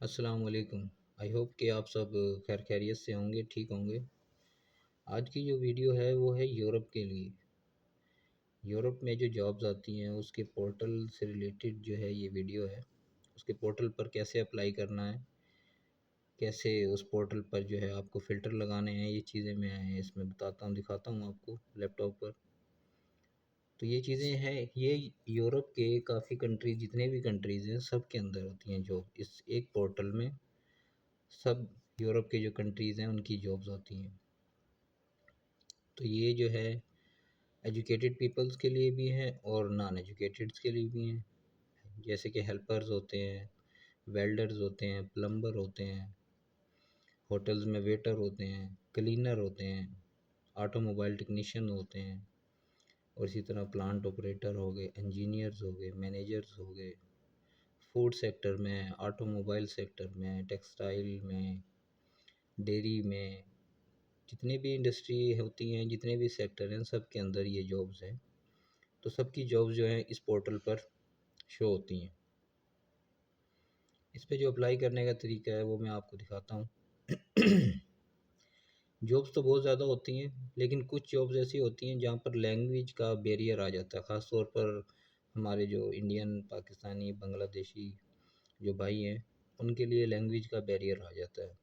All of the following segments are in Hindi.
अस्सलाम वालेकुम। आई होप कि आप सब खैर खैरियत से होंगे, ठीक होंगे। आज की जो वीडियो है वो है यूरोप के लिए। यूरोप में जो जॉब्स आती हैं उसके पोर्टल से रिलेटेड जो है ये वीडियो है। उसके पोर्टल पर कैसे अप्लाई करना है, कैसे उस पोर्टल पर जो है आपको फ़िल्टर लगाने हैं, ये चीज़ें मैं इसमें बताता हूँ, दिखाता हूँ आपको लैपटॉप पर। तो ये चीज़ें हैं, ये यूरोप के काफ़ी कंट्रीज, जितने भी कंट्रीज़ हैं सब के अंदर होती हैं जॉब। इस एक पोर्टल में सब यूरोप के जो कंट्रीज़ हैं उनकी जॉब्स होती हैं। तो ये जो है एजुकेटेड पीपल्स के लिए भी है और नॉन एजुकेटेड्स के लिए भी हैं। जैसे कि हेल्पर्स होते हैं, वेल्डर्स होते हैं, प्लम्बर होते हैं, होटल्स में वेटर होते हैं, क्लीनर होते हैं, ऑटोमोबाइल टेक्नीशियन होते हैं, और इसी तरह प्लांट ऑपरेटर हो गए, इंजीनियर्स हो गए, मैनेजर्स हो गए। फूड सेक्टर में, ऑटोमोबाइल सेक्टर में, टेक्सटाइल में, डेयरी में, जितनी भी इंडस्ट्री होती हैं, जितने भी सेक्टर हैं, सब के अंदर ये जॉब्स हैं। तो सबकी जॉब्स जो हैं इस पोर्टल पर शो होती हैं। इस पे जो अप्लाई करने का तरीका है वो मैं आपको दिखाता हूँ। जॉब्स तो बहुत ज़्यादा होती हैं, लेकिन कुछ जॉब्स ऐसी होती हैं जहाँ पर लैंग्वेज का बैरियर आ जाता है। ख़ास तौर पर हमारे जो इंडियन, पाकिस्तानी, बांग्लादेशी जो भाई हैं उनके लिए लैंग्वेज का बैरियर आ जाता है।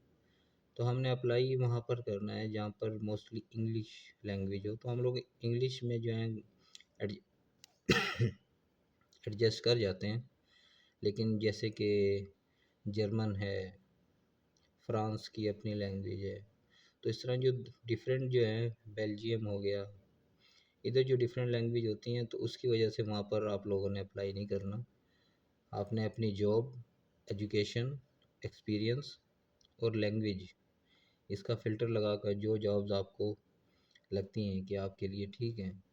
तो हमने अप्लाई वहाँ पर करना है जहाँ पर मोस्टली इंग्लिश लैंग्वेज हो। तो हम लोग इंग्लिश में जो है एडजस्ट कर जाते हैं। लेकिन जैसे कि जर्मन है, फ्रांस की अपनी लैंग्वेज है, तो इस तरह जो डिफरेंट जो है, बेल्जियम हो गया, इधर जो डिफरेंट लैंग्वेज होती हैं, तो उसकी वजह से वहाँ पर आप लोगों ने अप्लाई नहीं करना। आपने अपनी जॉब, एजुकेशन, एक्सपीरियंस और लैंग्वेज, इसका फ़िल्टर लगाकर जो जॉब्स आपको लगती हैं कि आपके लिए ठीक हैं,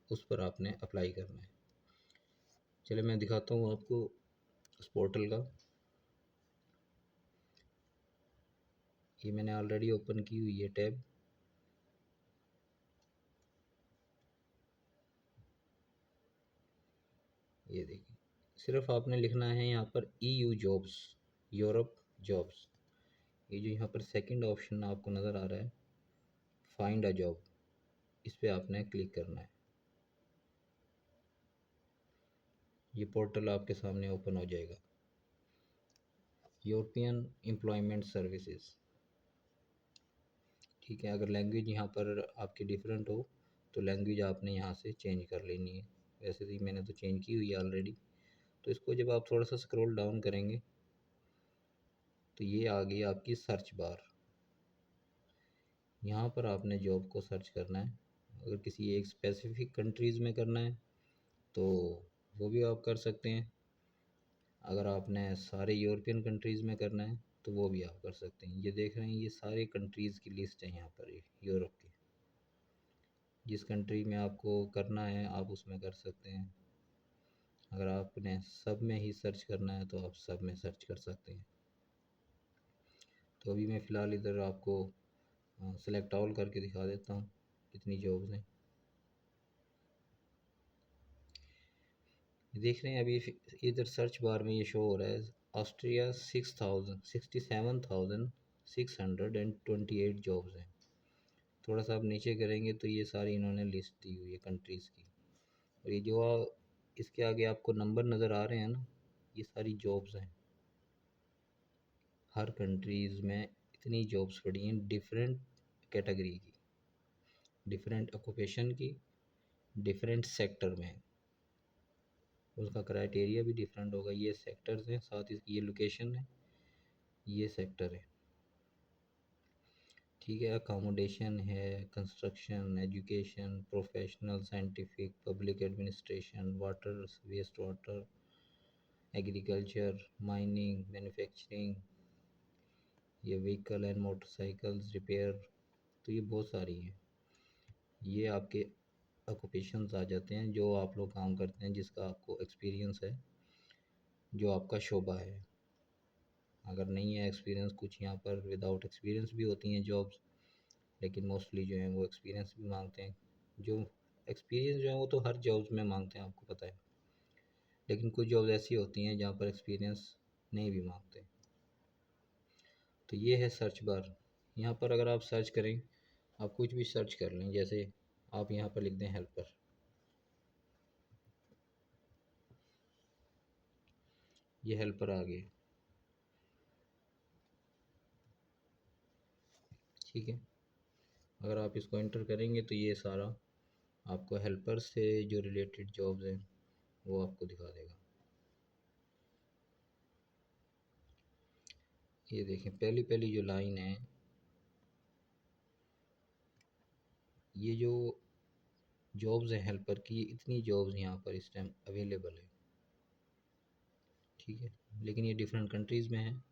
उस पर आपने अप्लाई करना है। चलिए मैं दिखाता हूँ आपको उस पोर्टल का। ये मैंने ऑलरेडी ओपन की हुई है टैब। ये देखिए, सिर्फ आपने लिखना है यहाँ पर EU जॉब्स, यूरोप जॉब्स। ये जो यहाँ पर सेकंड ऑप्शन आपको नज़र आ रहा है, फाइंड अ जॉब, इस पर आपने क्लिक करना है। ये पोर्टल आपके सामने ओपन हो जाएगा, यूरोपियन एम्प्लॉयमेंट सर्विसेज। ठीक है, अगर लैंग्वेज यहाँ पर आपकी डिफरेंट हो तो लैंग्वेज आपने यहाँ से चेंज कर लेनी है। वैसे ही मैंने तो चेंज की हुई है ऑलरेडी। तो इसको जब आप थोड़ा सा स्क्रॉल डाउन करेंगे तो ये आ गई आपकी सर्च बार। यहाँ पर आपने जॉब को सर्च करना है। अगर किसी एक स्पेसिफिक कंट्रीज़ में करना है तो वो भी आप कर सकते हैं। अगर आपने सारे यूरोपियन कंट्रीज़ में करना है तो वो भी आप कर सकते हैं। ये देख रहे हैं, ये सारे कंट्रीज़ की लिस्ट है यहाँ पर, ये यूरोप की। जिस कंट्री में आपको करना है आप उसमें कर सकते हैं। अगर आपने सब में ही सर्च करना है तो आप सब में सर्च कर सकते हैं। तो अभी मैं फ़िलहाल इधर आपको सेलेक्ट ऑल करके दिखा देता हूँ कितनी जॉब्स हैं। देख रहे हैं अभी इधर सर्च बार में ये शो हो रहा है, ऑस्ट्रिया 67,628 जॉब्स हैं। थोड़ा सा आप नीचे करेंगे तो ये सारी इन्होंने लिस्ट दी हुई है कंट्रीज़ की। और ये जो इसके आगे आपको नंबर नज़र आ रहे हैं ना, ये सारी जॉब्स हैं। हर कंट्रीज़ में इतनी जॉब्स पड़ी हैं, डिफरेंट कैटेगरी की, डिफरेंट ऑक्यूपेशन की, डिफरेंट सेक्टर में। उसका क्राइटेरिया भी डिफरेंट होगा। ये सेक्टर्स हैं, साथ ही ये लोकेशन है, ये सेक्टर है। ठीक है, अकोमोडेशन है, construction, education, professional, scientific, public administration, water, waste water, agriculture, mining, manufacturing, ये व्हीकल एंड मोटरसाइकिल्स रिपेयर। तो ये बहुत सारी हैं। ये आपके ऑक्यूपेशंस आ जाते हैं जो आप लोग काम करते हैं, जिसका आपको एक्सपीरियंस है, जो आपका शोबा है। अगर नहीं है एक्सपीरियंस, कुछ यहाँ पर विदाउट एक्सपीरियंस भी होती हैं जॉब्स, लेकिन मोस्टली जो है वो एक्सपीरियंस भी मांगते हैं। जो एक्सपीरियंस जो है वो तो हर जॉब्स में मांगते हैं, आपको पता है। लेकिन कुछ जॉब्स ऐसी होती हैं जहाँ पर एक्सपीरियंस नहीं भी मांगते। तो ये है सर्च बार। यहाँ पर अगर आप सर्च करें, आप कुछ भी सर्च कर लें, जैसे आप यहाँ पर लिख दें हेल्पर, ये हेल्पर आ गए, ठीक है। अगर आप इसको एंटर करेंगे तो ये सारा आपको हेल्पर से जो रिलेटेड जॉब्स हैं वो आपको दिखा देगा। ये देखें पहली पहली जो लाइन है, ये जो जॉब्स हैं हेल्पर की, इतनी जॉब्स यहाँ पर इस टाइम अवेलेबल है, ठीक है। लेकिन ये डिफरेंट कंट्रीज़ में है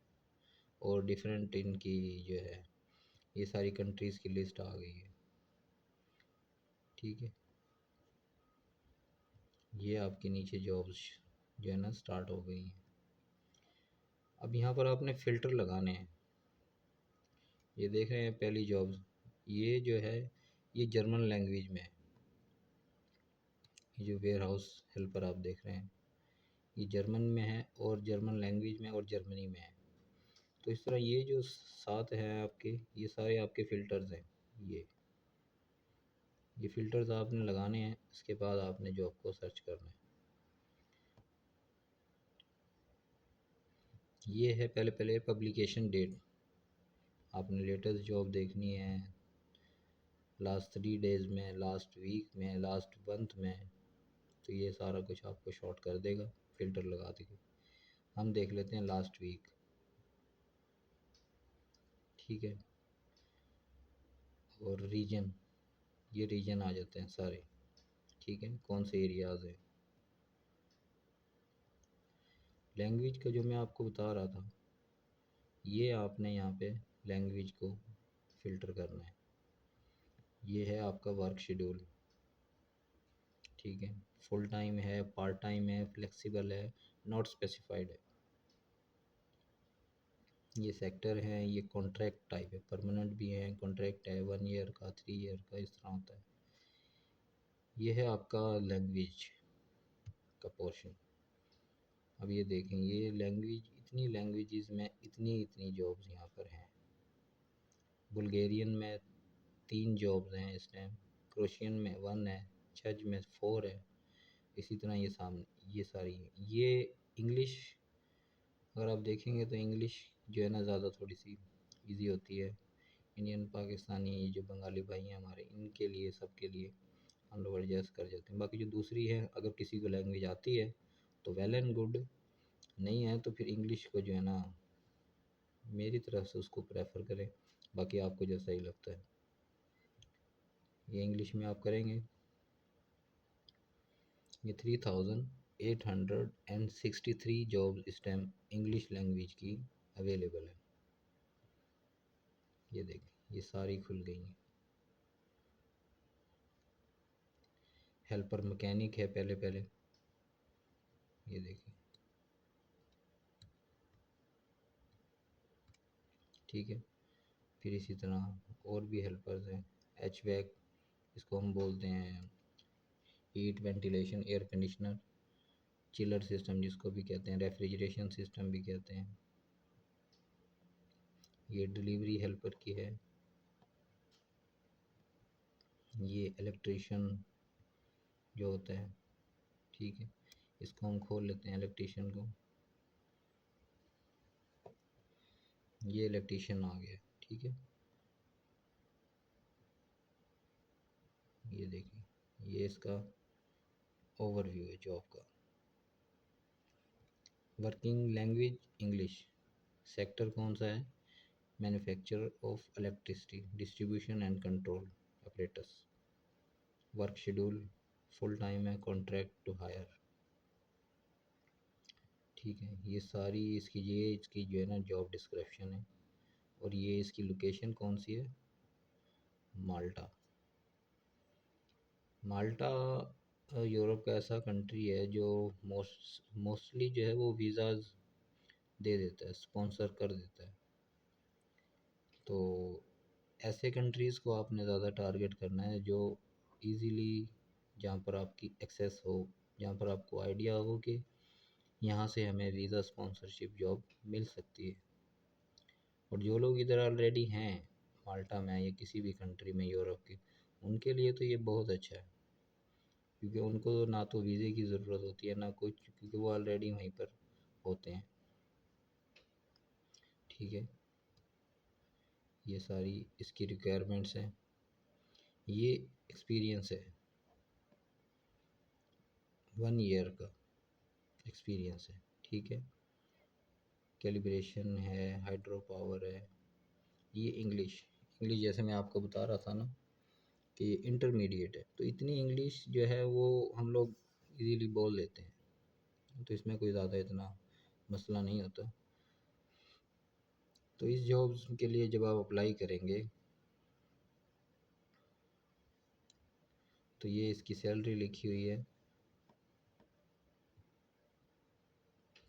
और डिफरेंट इनकी जो है ये सारी कंट्रीज़ की लिस्ट आ गई है, ठीक है। ये आपके नीचे जॉब्स जो है ना स्टार्ट हो गई हैं। अब यहाँ पर आपने फ़िल्टर लगाने हैं। ये देख रहे हैं पहली जॉब्स, ये जो है ये जर्मन लैंग्वेज में है। ये जो वेयर हाउस हेल्पर आप देख रहे हैं ये जर्मन में है और जर्मन लैंग्वेज में और जर्मनी में है। तो इस तरह ये जो सात हैं आपके, ये सारे आपके फ़िल्टर्स हैं। ये फ़िल्टर्स आपने लगाने हैं, इसके बाद आपने जॉब को सर्च करना है। ये है पहले पहले पब्लिकेशन डेट, आपने लेटेस्ट जॉब देखनी है लास्ट 3 डेज़ में, लास्ट वीक में, लास्ट मंथ में, तो ये सारा कुछ आपको शॉर्ट कर देगा फ़िल्टर लगा देगा। हम देख लेते हैं लास्ट वीक, ठीक है। और रीजन, ये रीजन आ जाते हैं सारे, ठीक है, कौन से एरियाज़ हैं। लैंग्वेज का जो मैं आपको बता रहा था, ये आपने यहाँ पे लैंग्वेज को फ़िल्टर करना है। ये है आपका वर्क शेड्यूल, ठीक है। फुल टाइम है, पार्ट टाइम है, फ्लेक्सिबल है, नॉट स्पेसिफाइड है। ये सेक्टर है, ये कॉन्ट्रैक्ट टाइप है, परमानेंट भी है, कॉन्ट्रैक्ट है 1 ईयर का, 3 ईयर का, इस तरह होता है। ये है आपका लैंग्वेज का पोर्शन। अब ये देखें, ये लैंग्वेज, इतनी लैंग्वेजेस में इतनी इतनी जॉब्स यहाँ पर हैं। बुल्गारियन में 3 जॉब्स हैं इस टाइम, क्रोशियन में 1 है, छज में 4 है। इसी तरह ये सामने ये सारी है। ये इंग्लिश अगर आप देखेंगे तो इंग्लिश जो है ना ज़्यादा थोड़ी सी इजी होती है। इंडियन, पाकिस्तानी, ये जो बंगाली भाई हैं हमारे, इनके लिए, सबके लिए हम लोग एडजस्ट कर जाते हैं। बाकी जो दूसरी है, अगर किसी को लैंग्वेज आती है तो वेल एंड गुड, नहीं है तो फिर इंग्लिश को जो है ना मेरी तरफ से उसको प्रेफर करें, बाकी आपको जैसा ही लगता है। ये इंग्लिश में आप करेंगे, ये 3863 जॉब इस टाइम इंग्लिश लैंग्वेज की अवेलेबल है। ये देखें, ये सारी खुल गई हैं। हेल्पर मैकेनिक है पहले पहले, ये देखिए, ठीक है। फिर इसी तरह और भी हेल्पर्स हैं। एचवैक, इसको हम बोलते हैं heat ventilation air conditioner, chiller system जिसको भी कहते हैं, रेफ्रिजरेशन सिस्टम भी कहते हैं। ये डिलीवरी हेल्पर की है। ये इलेक्ट्रिशियन जो होता है, ठीक है, इसको हम खोल लेते हैं इलेक्ट्रिशियन को। ये इलेक्ट्रिशियन आ गया, ठीक है। ये देखिए, ये इसका ओवरव्यू है जॉब का। वर्किंग लैंग्वेज इंग्लिश, सेक्टर कौन सा है, manufacture of electricity distribution and control operators. Work schedule full time है, कॉन्ट्रैक्ट टू हायर, ठीक है। ये सारी इसकी, ये इसकी जो है ना जॉब डिस्क्रिप्शन है। और ये इसकी लोकेशन कौन सी है, माल्टा। माल्टा यूरोप का ऐसा कंट्री है जो मोस्टली जो है वो वीज़ाज़ दे देता है, स्पॉन्सर कर देता है। तो ऐसे कंट्रीज़ को आपने ज़्यादा टारगेट करना है जो इजीली, जहाँ पर आपकी एक्सेस हो, जहाँ पर आपको आइडिया हो कि यहाँ से हमें वीज़ा स्पॉन्सरशिप जॉब मिल सकती है। और जो लोग इधर ऑलरेडी हैं माल्टा में या किसी भी कंट्री में यूरोप की, उनके लिए तो ये बहुत अच्छा है, क्योंकि उनको ना तो वीज़े की ज़रूरत होती है ना कुछ, क्योंकि वो ऑलरेडी वहीं पर होते हैं। ठीक है, ये सारी इसकी रिक्वायरमेंट्स हैं। ये एक्सपीरियंस है, 1 ईयर का एक्सपीरियंस है। ठीक है, कैलिब्रेशन है, हाइड्रो पावर है। ये इंग्लिश, इंग्लिश जैसे मैं आपको बता रहा था ना कि ये इंटरमीडिएट है, तो इतनी इंग्लिश जो है वो हम लोग इजीली बोल लेते हैं, तो इसमें कोई ज़्यादा इतना मसला नहीं होता। तो इस जॉब्स के लिए जब आप अप्लाई करेंगे तो ये इसकी सैलरी लिखी हुई है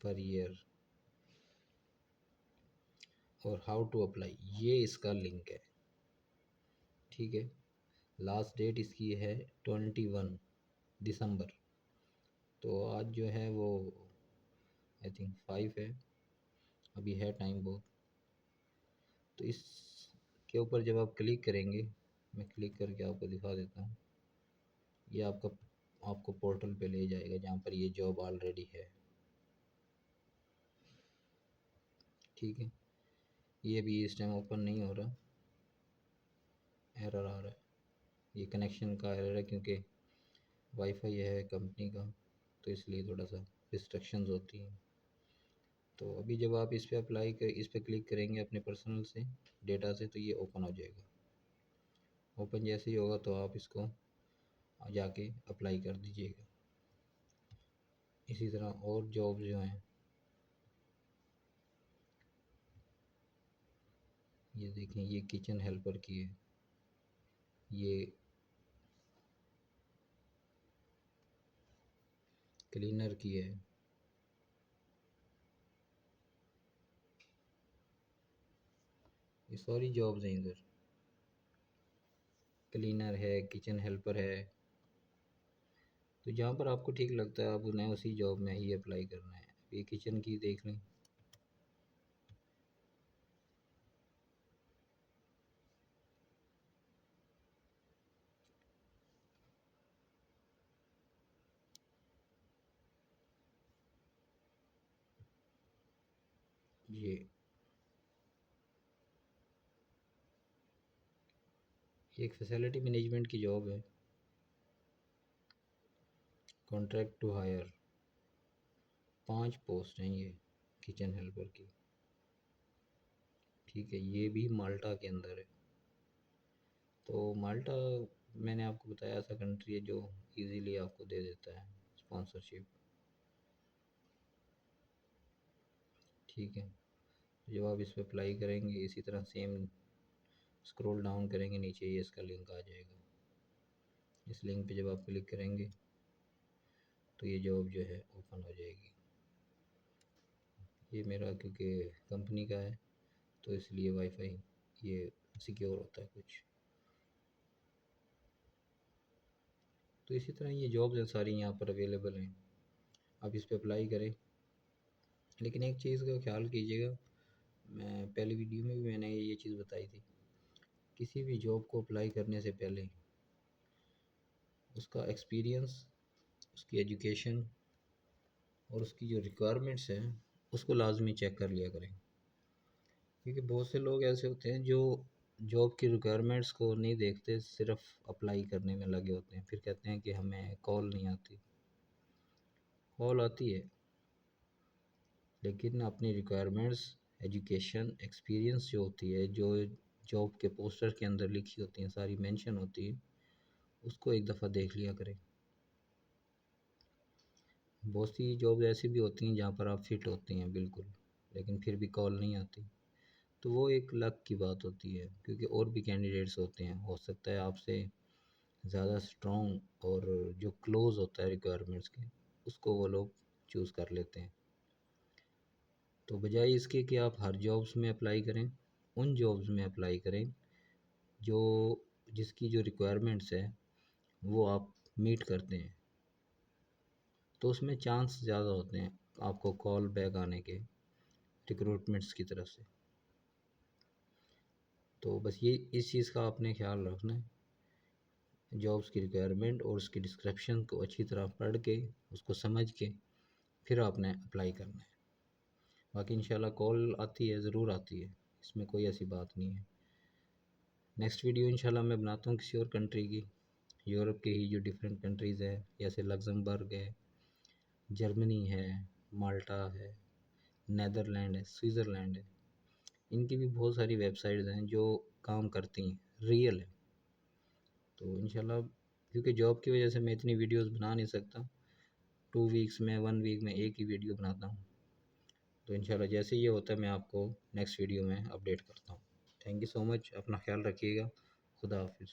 पर ईयर, और हाउ टू अप्लाई ये इसका लिंक है। ठीक है, लास्ट डेट इसकी है 21 दिसंबर, तो आज जो है वो आई थिंक 5 है, अभी है टाइम बहुत। तो इस के ऊपर जब आप क्लिक करेंगे, मैं क्लिक करके आपको दिखा देता हूँ, ये आपको पोर्टल पे ले जाएगा जहाँ पर ये जॉब ऑलरेडी है। ठीक है, ये भी इस टाइम ओपन नहीं हो रहा, एरर आ रहा है। ये कनेक्शन का एरर है, क्योंकि वाईफाई है कंपनी का, तो इसलिए थोड़ा सा रिस्ट्रिक्शंस होती हैं। तो अभी जब आप इस पर क्लिक करेंगे अपने पर्सनल से डेटा से, तो ये ओपन हो जाएगा। ओपन जैसे ही होगा तो आप इसको जाके अप्लाई कर दीजिएगा। इसी तरह और जॉब जो हैं, ये देखें, ये किचन हेल्पर की है, ये क्लीनर की है, ये सारी जॉब्स हैं इधर। क्लीनर है, किचन हेल्पर है, तो जहाँ पर आपको ठीक लगता है आप उन्हें उसी जॉब में ही अप्लाई करना है। ये किचन की देख लें, ये एक फैसिलिटी मैनेजमेंट की जॉब है, कॉन्ट्रैक्ट टू हायर, 5 पोस्ट हैं ये किचन हेल्पर की। ठीक है, ये भी माल्टा के अंदर है। तो माल्टा मैंने आपको बताया ऐसा कंट्री है जो इजीली आपको दे देता है स्पॉन्सरशिप। ठीक है, जब आप इस पर अप्लाई करेंगे इसी तरह सेम स्क्रॉल डाउन करेंगे नीचे, ये इसका लिंक आ जाएगा। इस लिंक पे जब आप क्लिक करेंगे तो ये जॉब जो है ओपन हो जाएगी। ये मेरा क्योंकि कंपनी का है तो इसलिए वाईफाई ये सिक्योर होता है कुछ। तो इसी तरह ये जॉब्स हैं सारी यहाँ पर अवेलेबल हैं, आप इस पर अप्लाई करें। लेकिन एक चीज़ का ख्याल कीजिएगा, मैं पहली वीडियो में भी मैंने ये चीज़ बताई थी, किसी भी जॉब को अप्लाई करने से पहले उसका एक्सपीरियंस, उसकी एजुकेशन और उसकी जो रिक्वायरमेंट्स हैं उसको लाजमी चेक कर लिया करें। क्योंकि बहुत से लोग ऐसे होते हैं जो जॉब की रिक्वायरमेंट्स को नहीं देखते, सिर्फ अप्लाई करने में लगे होते हैं, फिर कहते हैं कि हमें कॉल नहीं आती। कॉल आती है, लेकिन अपनी रिक्वायरमेंट्स, एजुकेशन, एक्सपीरियंस जो होती है, जो जॉब के पोस्टर के अंदर लिखी होती हैं, सारी मेंशन होती है, उसको एक दफ़ा देख लिया करें। बहुत सी जॉब ऐसी भी होती हैं जहाँ पर आप फिट होती हैं बिल्कुल, लेकिन फिर भी कॉल नहीं आती, तो वो एक लक की बात होती है, क्योंकि और भी कैंडिडेट्स होते हैं, हो सकता है आपसे ज़्यादा स्ट्रॉन्ग और जो क्लोज़ होता है रिक्वायरमेंट्स के, उसको वो लोग चूज़ कर लेते हैं। तो बजाय इसके कि आप हर जॉब्स में अप्लाई करें, उन जॉब्स में अप्लाई करें जो जिसकी जो रिक्वायरमेंट्स है वो आप मीट करते हैं, तो उसमें चांस ज़्यादा होते हैं आपको कॉल बैक आने के रिक्रूटमेंट्स की तरफ से। तो बस ये इस चीज़ का आपने ख्याल रखना है, जॉब्स की रिक्वायरमेंट और उसकी डिस्क्रिप्शन को अच्छी तरह पढ़ के, उसको समझ के फिर आपने अप्लाई करना है। बाकी इंशाल्लाह कॉल आती है, ज़रूर आती है, इसमें कोई ऐसी बात नहीं है। नेक्स्ट वीडियो इंशाल्लाह मैं बनाता हूँ किसी और कंट्री की, यूरोप के ही जो डिफरेंट कंट्रीज़ है, जैसे लग्जमबर्ग है, जर्मनी है, माल्टा है, नेदरलैंड है, स्विट्ज़रलैंड है। इनकी भी बहुत सारी वेबसाइट्स हैं जो काम करती हैं, रियल है। तो इंशाल्लाह क्योंकि जॉब की वजह से मैं इतनी वीडियोस बना नहीं सकता, 2 वीक्स में 1 वीक में एक ही वीडियो बनाता हूँ। तो इंशाल्लाह जैसे ये होता है मैं आपको नेक्स्ट वीडियो में अपडेट करता हूँ। थैंक यू सो मच, अपना ख्याल रखिएगा। खुदा हाफिज़।